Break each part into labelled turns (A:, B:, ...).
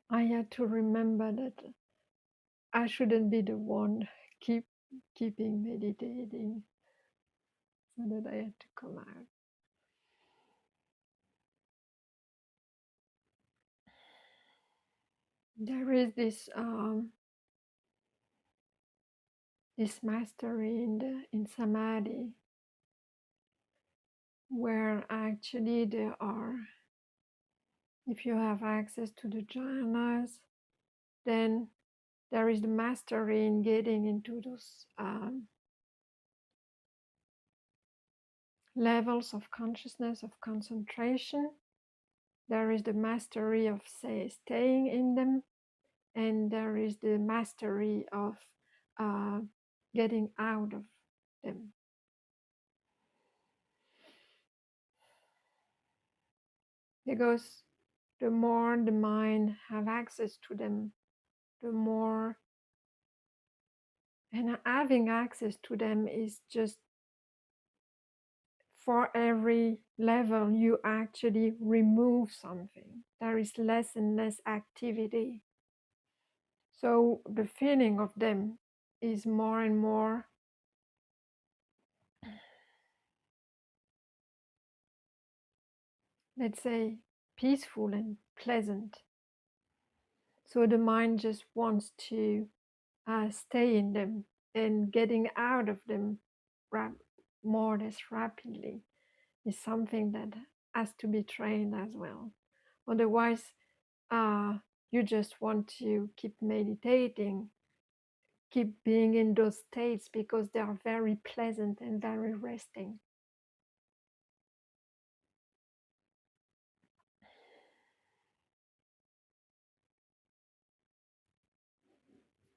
A: I had to remember that I shouldn't be the one keeping meditating, so that I had to come out. There is this mastery in Samadhi, where actually there are, if you have access to the jhanas, then there is the mastery in getting into those levels of consciousness, of concentration. There is the mastery of, say, staying in them, and there is the mastery of uh, getting out of them. Because the more the mind have access to them, the more, and having access to them is just, for every level you actually remove something. There is less and less activity. So the feeling of them is more and more, let's say, peaceful and pleasant. So the mind just wants to stay in them, and getting out of them more or less rapidly is something that has to be trained as well. Otherwise, you just want to keep meditating, keep being in those states because they are very pleasant and very resting.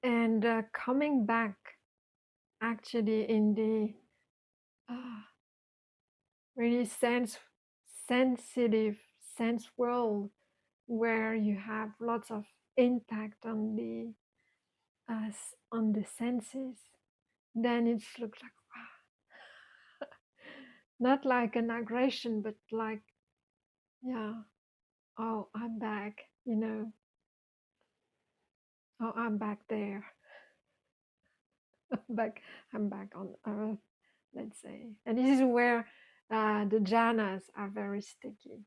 A: And coming back actually in the really sensitive sense world, where you have lots of impact on the senses, then it looks like, wow, not like an aggression, but like, yeah, oh, I'm back, oh, I'm back there. back I'm back on earth, let's say. And this is where the jhanas are very sticky.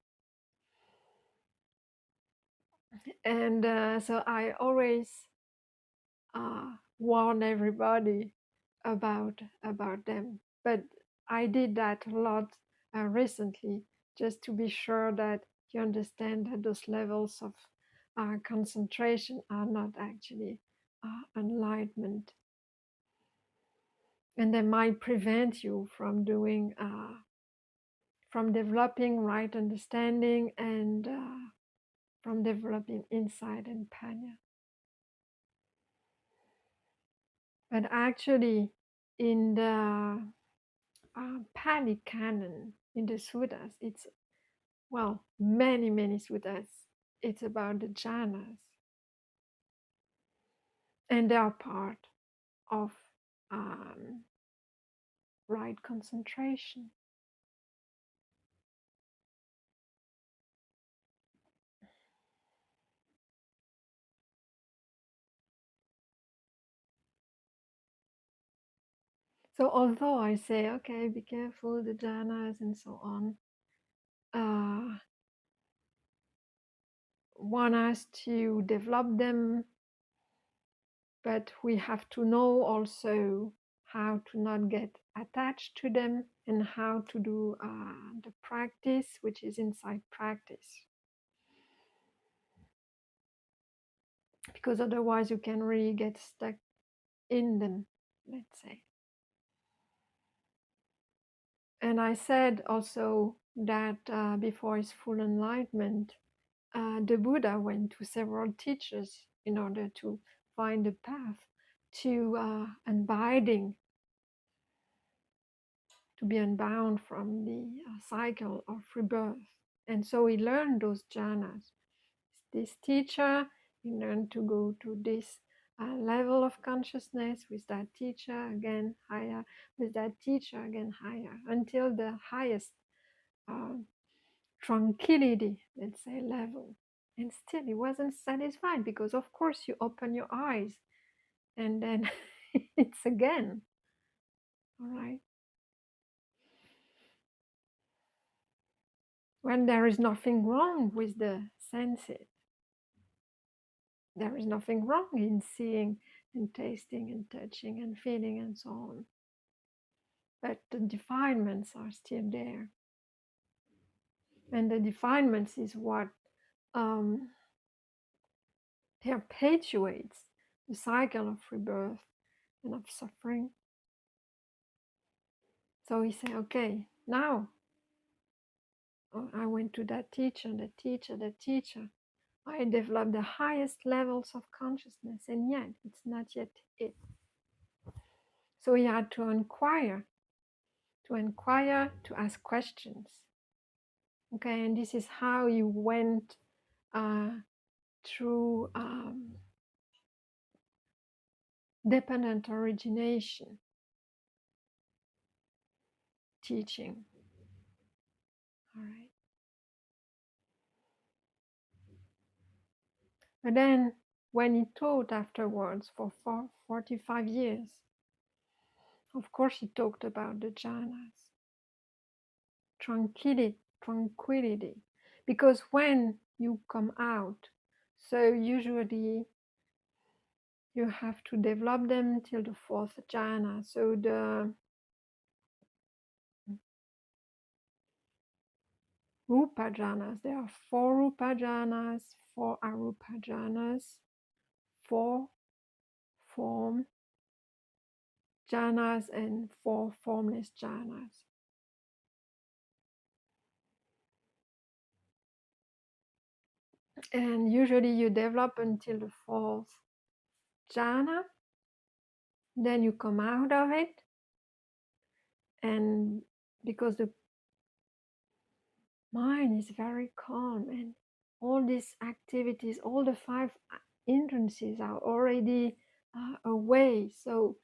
A: And so I always warn everybody about them. But I did that a lot recently, just to be sure that you understand that those levels of concentration are not actually enlightenment, and they might prevent you from from developing right understanding, and from developing insight and panna. But actually, in the Pali Canon, in the Suttas, it's, well, many Suttas, it's about the jhanas, and they are part of right concentration. So although I say, okay, be careful, the jhanas and so on, one has to develop them, but we have to know also how to not get attached to them, and how to do the practice, which is inside practice. Because otherwise you can really get stuck in them, let's say. And I said also that before his full enlightenment, the Buddha went to several teachers in order to find a path to abiding, to be unbound from the cycle of rebirth. And so he learned those jhanas. This teacher, he learned to go to this level of consciousness, with that teacher again higher, with that teacher again higher, until the highest tranquility, let's say, level. And still he wasn't satisfied, because of course you open your eyes and then it's again. All right. When there is nothing wrong with the senses, there is nothing wrong in seeing and tasting and touching and feeling and so on. But the defilements are still there. And the defilements is what um, perpetuates the cycle of rebirth and of suffering. So he said, okay, now I went to that teacher, the teacher, the teacher. I developed the highest levels of consciousness, and yet it's not yet it. So he had to inquire, to ask questions. Okay, and this is how he went uh, through dependent origination teaching. All right. But then when he taught afterwards for 45 years, of course he talked about the jhanas, tranquility. Because when you come out, so usually you have to develop them till the fourth jhana. So the rupa jhanas, there are four rupa jhanas, four arupa jhanas, four form jhanas, and four formless jhanas. And usually you develop until the fourth jhana, then you come out of it, and because the mind is very calm and all these activities, all the five hindrances are already away, so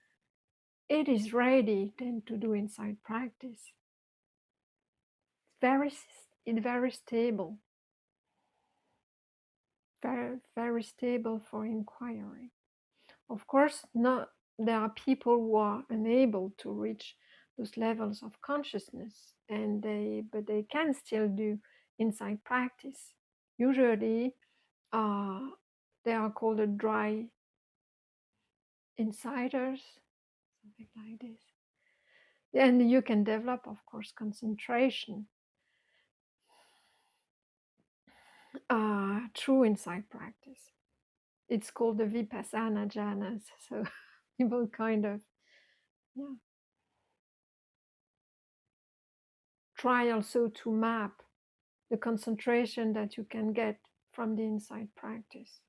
A: it is ready then to do insight practice. It's very stable, very stable for inquiry. Of course, not there are people who are unable to reach those levels of consciousness, and they can still do insight practice. Usually, they are called the dry insiders, something like this. And you can develop, of course, concentration through insight practice. It's called the vipassana jhanas. So people kind of try also to map the concentration that you can get from the insight practice.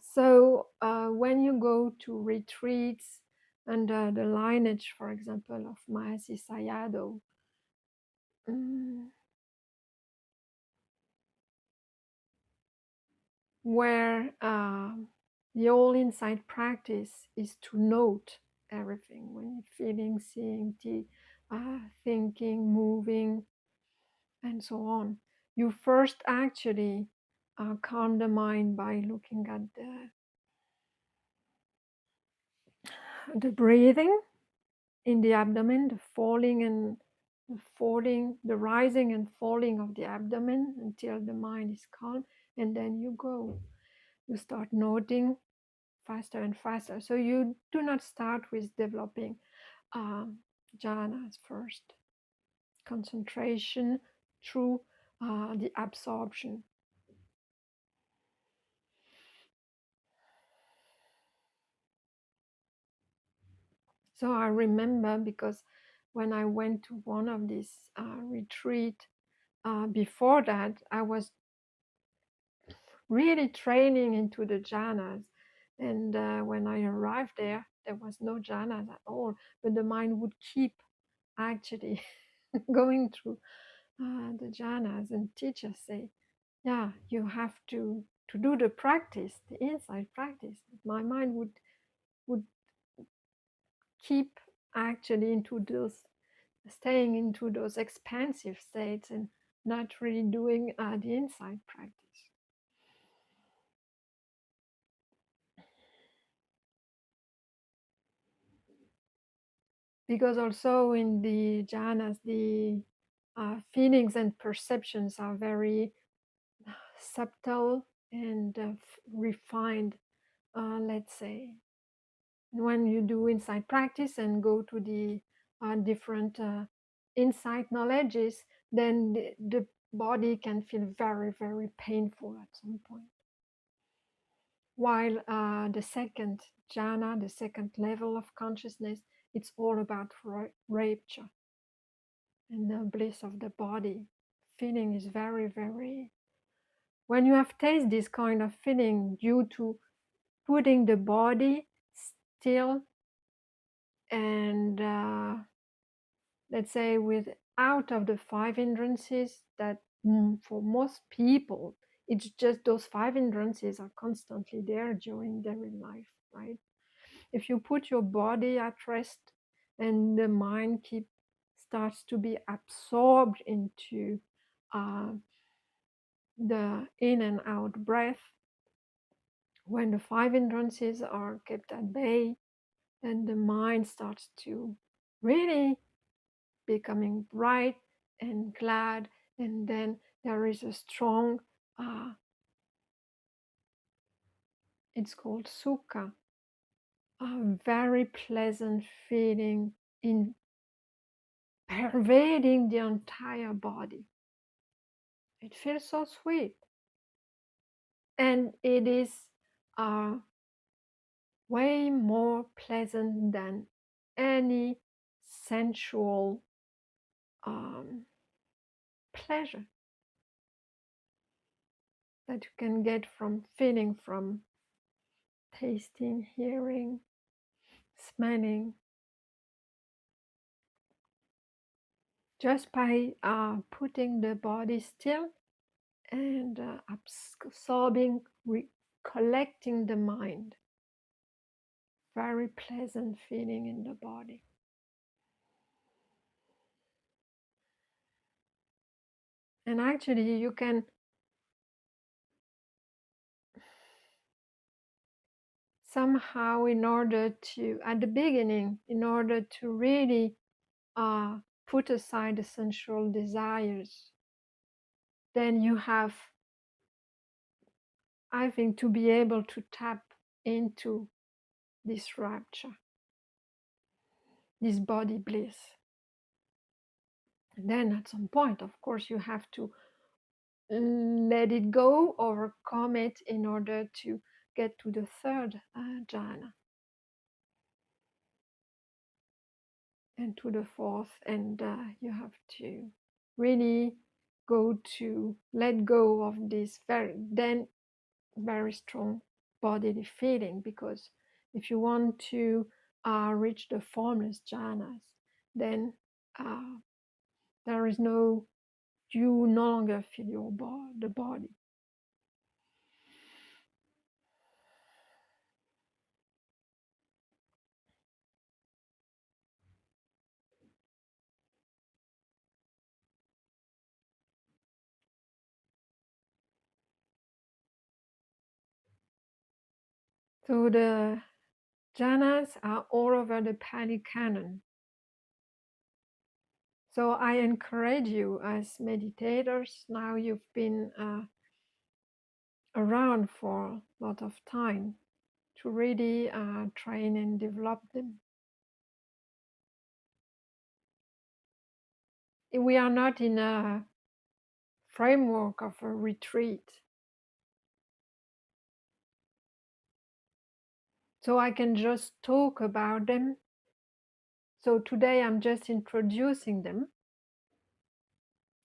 A: So when you go to retreats under the lineage, for example, of Mahasi Sayadaw, where the whole insight practice is to note everything when you're feeling, seeing, thinking, moving, and so on. You first actually calm the mind by looking at the breathing in the abdomen, the rising and falling of the abdomen until the mind is calm, and then you start noting faster and faster. So you do not start with developing jhanas first. Concentration through the absorption. So I remember, because when I went to one of these retreat before that, I was really training into the jhanas. And when I arrived there was no jhanas at all, but the mind would keep actually going through the jhanas, and teachers say, yeah, you have to do the practice, the insight practice. My mind would keep actually into staying into those expansive states and not really doing the insight practice. Because also in the jhanas, the feelings and perceptions are very subtle and refined, let's say. When you do insight practice and go to the different insight knowledges, then the body can feel very, very painful at some point. While the second jhana, the second level of consciousness, it's all about rapture and the bliss of the body. Feeling is very, very. When you have tasted this kind of feeling due to putting the body still and let's say with out of the five hindrances that for most people it's just those five hindrances are constantly there during daily life, right? If you put your body at rest and the mind starts to be absorbed into uh, the in and out breath, when the five hindrances are kept at bay, then the mind starts to really becoming bright and glad, and then there is a strong it's called sukha, a very pleasant feeling in pervading the entire body. It feels so sweet, and it is uh, way more pleasant than any sensual pleasure that you can get from feeling, from tasting, hearing, smelling. Just by putting the body still and absorbing, collecting the mind. Very pleasant feeling in the body. And actually, you can somehow, in order to, at the beginning, in order to really put aside the sensual desires, then you have, I think, to be able to tap into this rapture, this body bliss. And then at some point, of course, you have to let it go, overcome it in order to get to the third jhana and to the fourth. And you have to really go to let go of this very strong bodily feeling, because if you want to reach the formless jhanas, then there is no, you no longer feel the body. So the jhanas are all over the Pali Canon. So I encourage you as meditators, now you've been around for a lot of time, to really train and develop them. We are not in a framework of a retreat. So I can just talk about them. So today I'm just introducing them,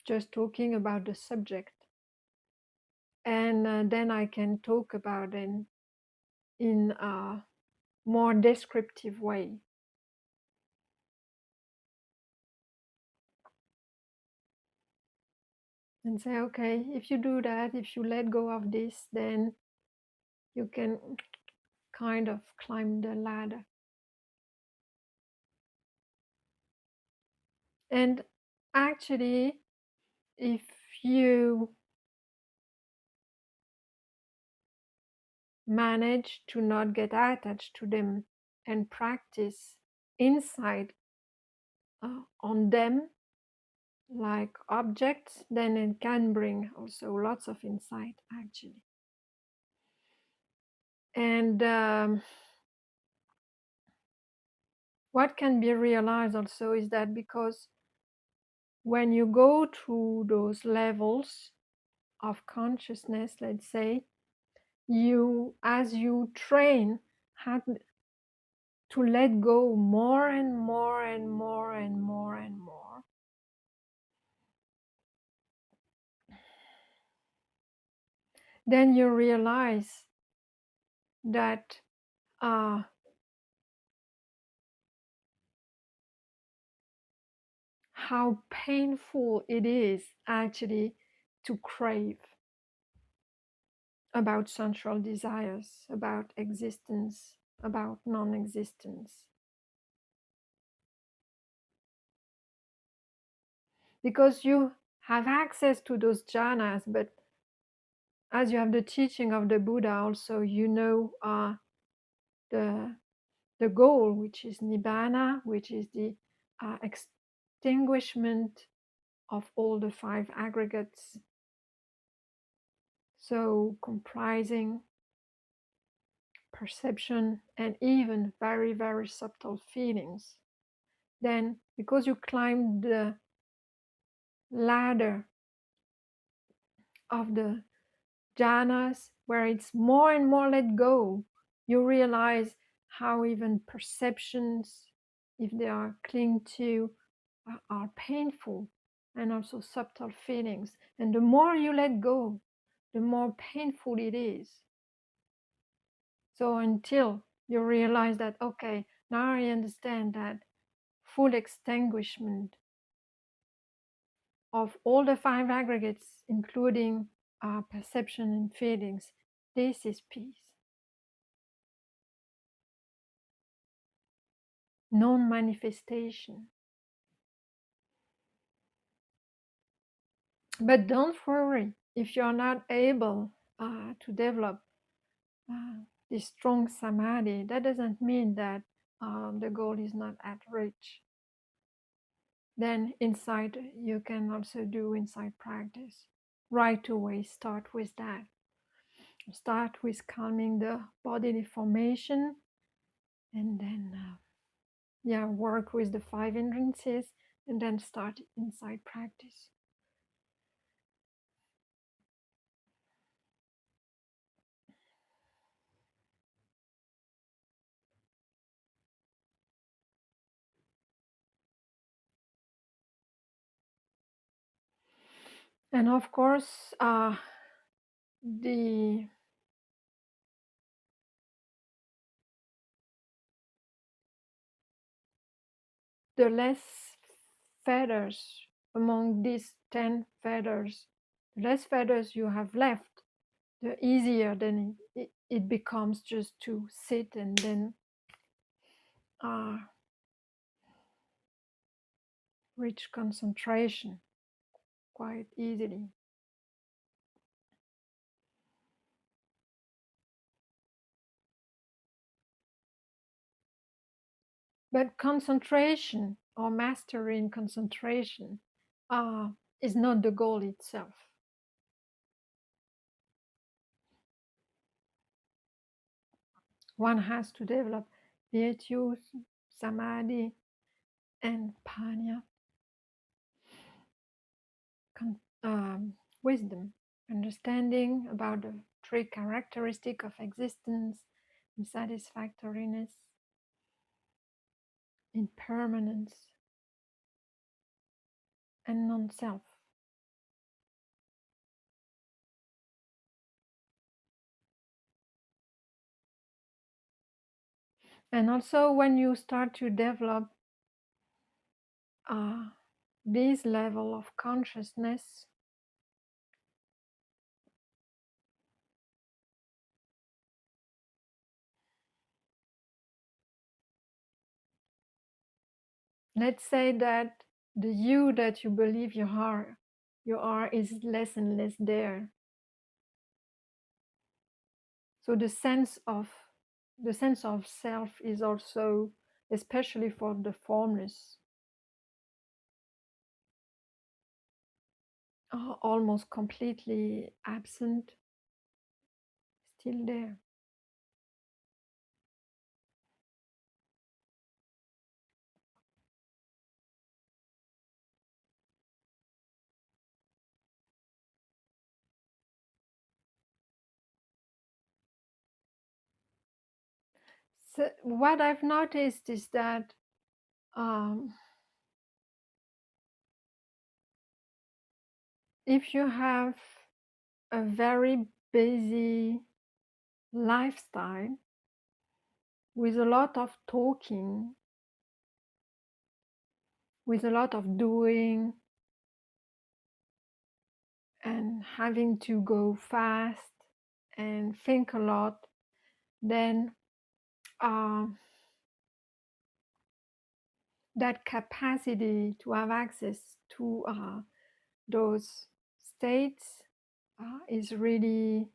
A: just talking about the subject. And then I can talk about them in a more descriptive way. And say, okay, if you do that, if you let go of this, then you can kind of climb the ladder. And actually, if you manage to not get attached to them and practice insight on them like objects, then it can bring also lots of insight actually. And what can be realized also is that because when you go through those levels of consciousness, let's say, you, as you train, have to let go more and more and more and more and more, then you realize that how painful it is actually to crave about sensual desires, about existence, about non-existence. Because you have access to those jhanas, but as you have the teaching of the Buddha also, you know the goal, which is nibbana, which is the extinguishment of all the five aggregates, so comprising perception and even very, very subtle feelings. Then, because you climb the ladder of the jhanas, where it's more and more let go, you realize how even perceptions, if they are clinged to, are painful, and also subtle feelings. And the more you let go, the more painful it is. So until you realize that, okay, now I understand that full extinguishment of all the five aggregates, including perception and feelings, this is peace. Non-manifestation. But don't worry if you're not able to develop this strong samadhi. That doesn't mean that the goal is not at reach. Then inside, you can also do insight practice. Right away, start with that. Start with calming the bodily formation, and then work with the five hindrances, and then start insight practice. And of course, the less feathers among these 10 feathers, the less feathers you have left, the easier then it becomes just to sit and then reach concentration quite easily. But concentration or mastery in concentration is not the goal itself. One has to develop virtues, samadhi, and panna, wisdom, understanding about the three characteristics of existence: unsatisfactoriness, impermanence, and non-self. And also when you start to develop this level of consciousness, let's say that the you that you believe you are is less and less there. So the sense of self is also, especially for the formless, almost completely absent, still there. So what I've noticed is that um, if you have a very busy lifestyle with a lot of talking, with a lot of doing, and having to go fast and think a lot, then uh, that capacity to have access to those states is really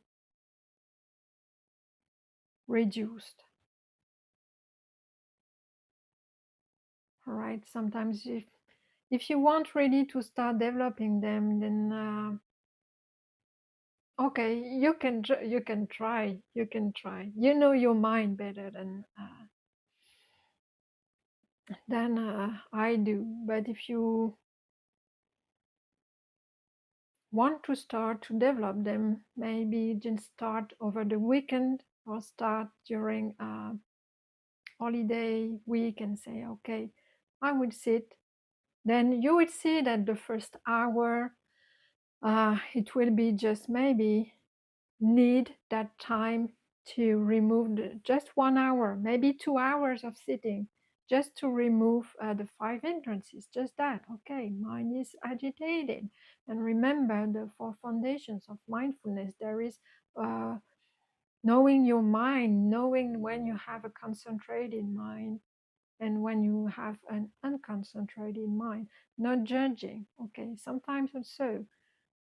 A: reduced. All right. Sometimes if you want really to start developing them, then okay, you can try. You can try. You know your mind better than I do. But if you want to start to develop them, maybe just start over the weekend or start during a holiday week and say, okay, I would sit. Then you would see that the first hour, it will be just maybe need that time to remove just 1 hour, maybe 2 hours of sitting, just to remove the five hindrances. Just that. Okay, mind is agitated. And remember the four foundations of mindfulness. There is knowing your mind, knowing when you have a concentrated mind and when you have an unconcentrated mind, not judging. Okay, sometimes also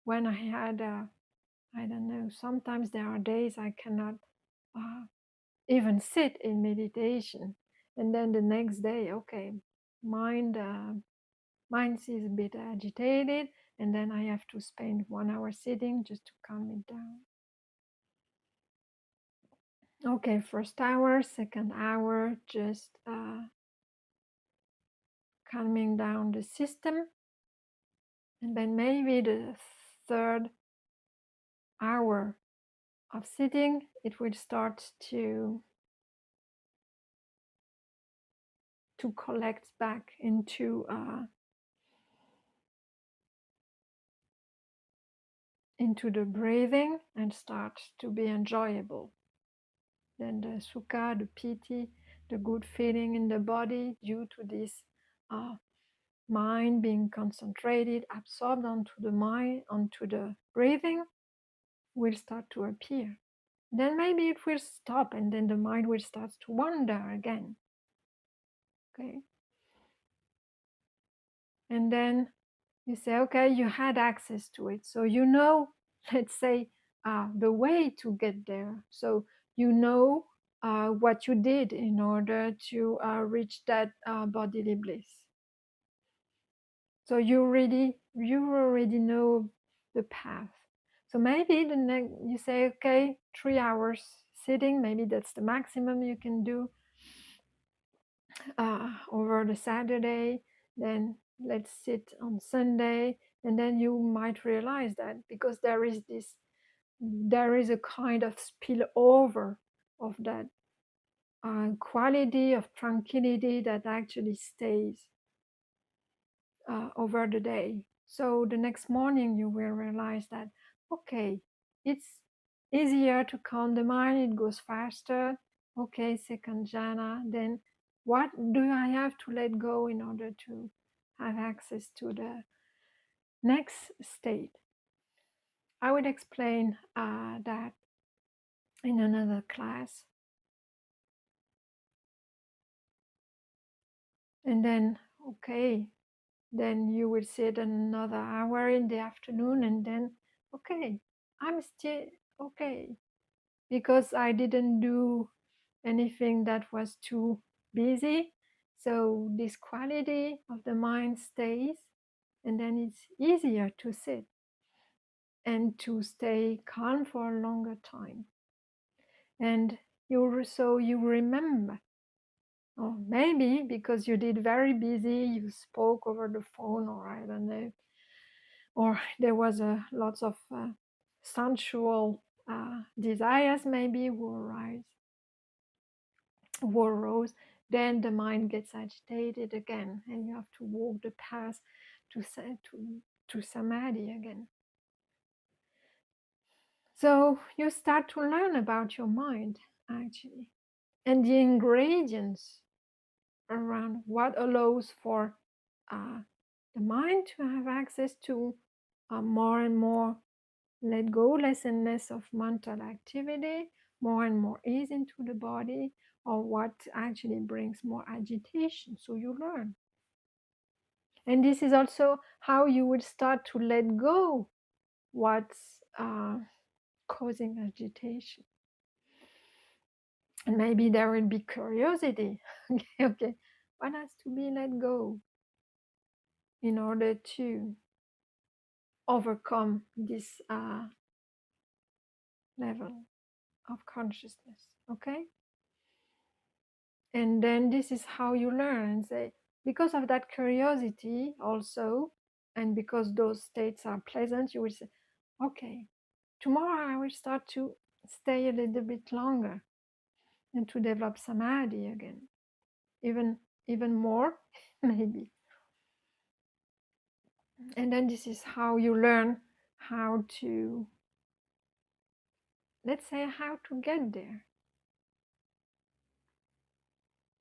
A: when I had I don't know, sometimes there are days I cannot uh, even sit in meditation. And then the next day, okay, mind, mind is a bit agitated. And then I have to spend 1 hour sitting just to calm it down. Okay, first hour, second hour, just calming down the system. And then maybe the third hour of sitting, it will start to collect back into the breathing and start to be enjoyable. Then the sukha, the piti, the good feeling in the body due to this mind being concentrated, absorbed onto the mind, onto the breathing, will start to appear. Then maybe it will stop and then the mind will start to wander again. Okay. And then you say, okay, you had access to it. So you know, let's say, the way to get there. So you know what you did in order to reach that bodily bliss. So you already know the path. So maybe the next you say, okay, 3 hours sitting, maybe that's the maximum you can do over the Saturday. Then let's sit on Sunday, and then you might realize that because there is a kind of spillover of that quality of tranquility that actually stays over the day. So the next morning you will realize that, okay, it's easier to calm the mind, it goes faster. Okay, second jhana, then what do I have to let go in order to have access to the next state? I will explain that in another class. And then, okay, Then you will sit another hour in the afternoon, and then, okay, I'm still okay because I didn't do anything that was too busy. So this quality of the mind stays, and then it's easier to sit and to stay calm for a longer time. And you remember, or maybe because you did very busy, you spoke over the phone, or I don't know, or there was a lots of sensual desires maybe who arose. Then the mind gets agitated again, and you have to walk the path to samadhi again. So you start to learn about your mind actually, and the ingredients around what allows for uh, the mind to have access to more and more let go, less and less of mental activity, more and more ease into the body, or what actually brings more agitation. So you learn. And this is also how you will start to let go what's causing agitation. And maybe there will be curiosity. Okay, what has to be let go in order to overcome this level of consciousness? Okay, and then this is how you learn and say, because of that curiosity also, and because those states are pleasant, you will say, okay, tomorrow I will start to stay a little bit longer and to develop samadhi again, even more maybe. And then this is how you learn how to, let's say, how to get there.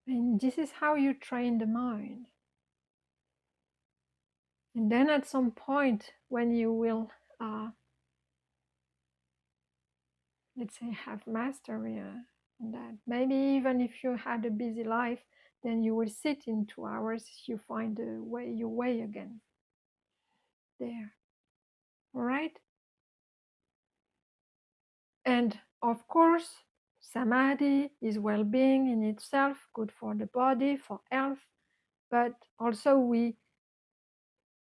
A: And this is how you train the mind. And then at some point when you will let's say have mastery on that, maybe even if you had a busy life, then you will sit in 2 hours, you find your way again there. All right. And of course, samadhi is well-being in itself, good for the body, for health, but also we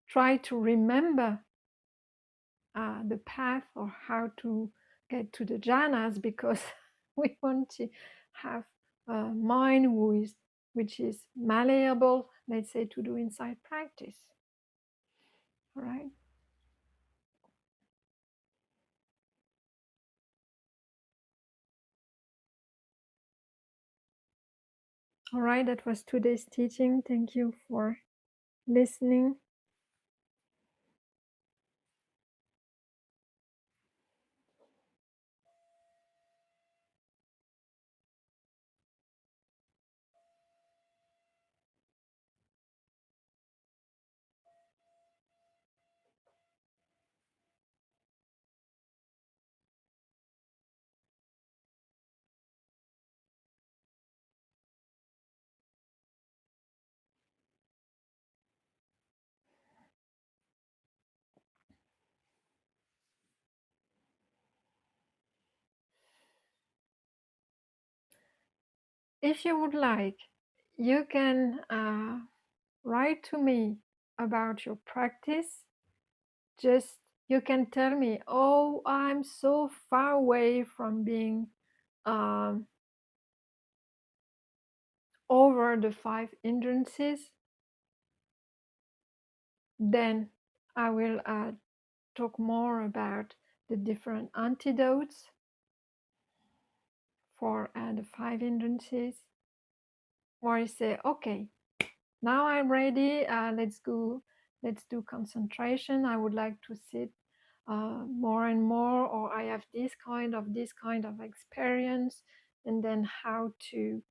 A: try to remember the path or how to get to the jhanas, because we want to have a mind which is malleable, let's say, to do insight practice. All right. All right, that was today's teaching. Thank you for listening. If you would like, you can write to me about your practice. Just you can tell me, oh, I'm so far away from being um, over the 5 hindrances. Then I will talk more about the different antidotes for the 5 hindrances. Or you say, okay, now I'm ready. Let's go. Let's do concentration. I would like to sit more and more, or I have this kind of experience, and then how to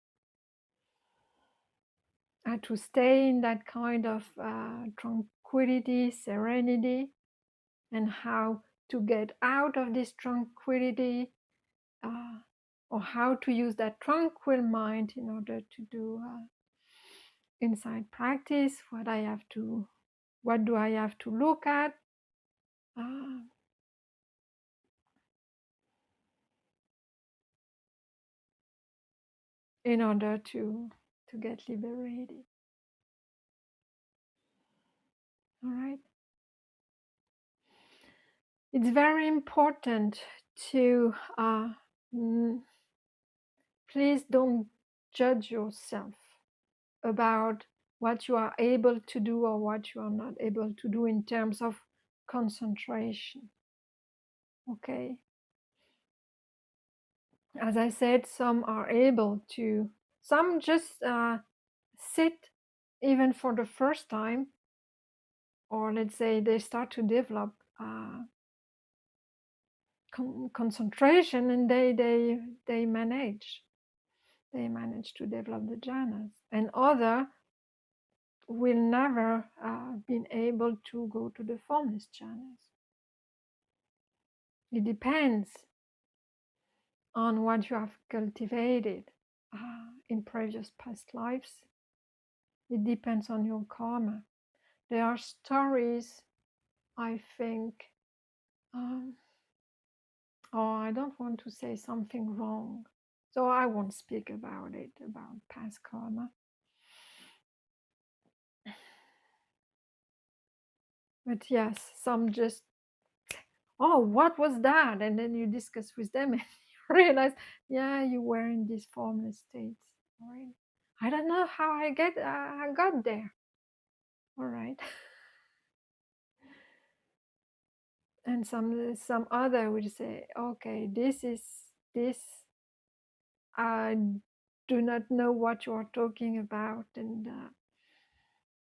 A: stay in that kind of tranquility, serenity, and how to get out of this tranquility, uh, or how to use that tranquil mind in order to do insight practice, what I have to What do I have to look at uh, in order to get liberated? All right. It's very important to please don't judge yourself about what you are able to do or what you are not able to do in terms of concentration. Okay. As I said, some are able to, some just sit even for the first time, or let's say they start to develop concentration, and they manage to develop the jhanas, and other will never been able to go to the formless jhanas. It depends on what you have cultivated in previous past lives. It depends on your karma. There are stories, I think, oh, I don't want to say something wrong, so I won't speak about it, about past karma. But yes, some just, oh, what was that? And then you discuss with them and you realize, yeah, you were in these formless states. All right. I don't know how I got there. All right. And some other would say, okay, this. I do not know what you are talking about, and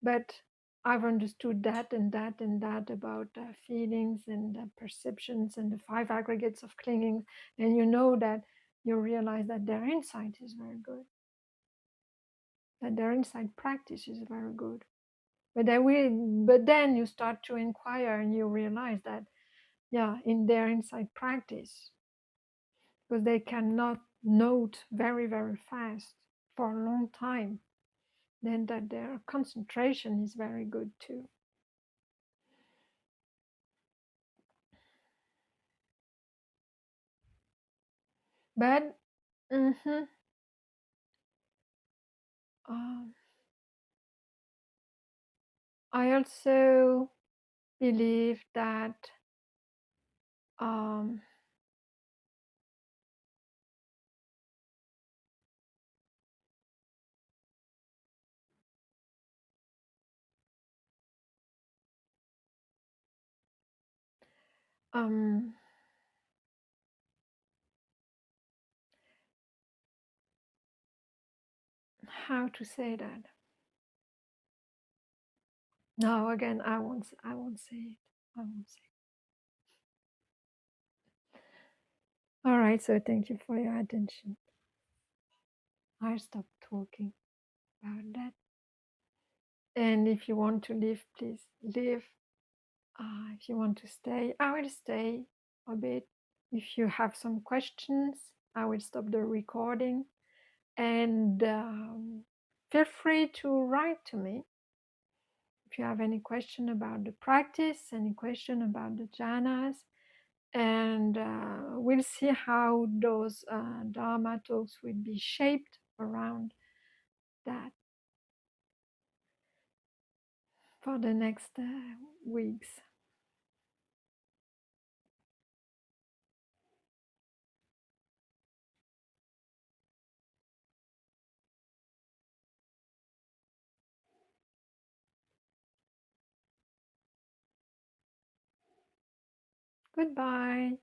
A: but I've understood that and that and that about feelings and perceptions and the five aggregates of clinging, and you know that you realize that their insight is very good, that their insight practice is very good. But then you start to inquire and you realize that, yeah, in their insight practice, because they cannot note very, very fast for a long time, then that their concentration is very good too. But mhm, um, I also believe that um, um, how to say that? No, again, I won't. I won't say it. I won't say it. All right. So thank you for your attention. I'll stop talking about that. And if you want to leave, please leave. If you want to stay, I will stay a bit. If you have some questions, I will stop the recording, and feel free to write to me if you have any question about the practice, any question about the jhanas, and we'll see how those dharma talks will be shaped around that for the next weeks. Goodbye.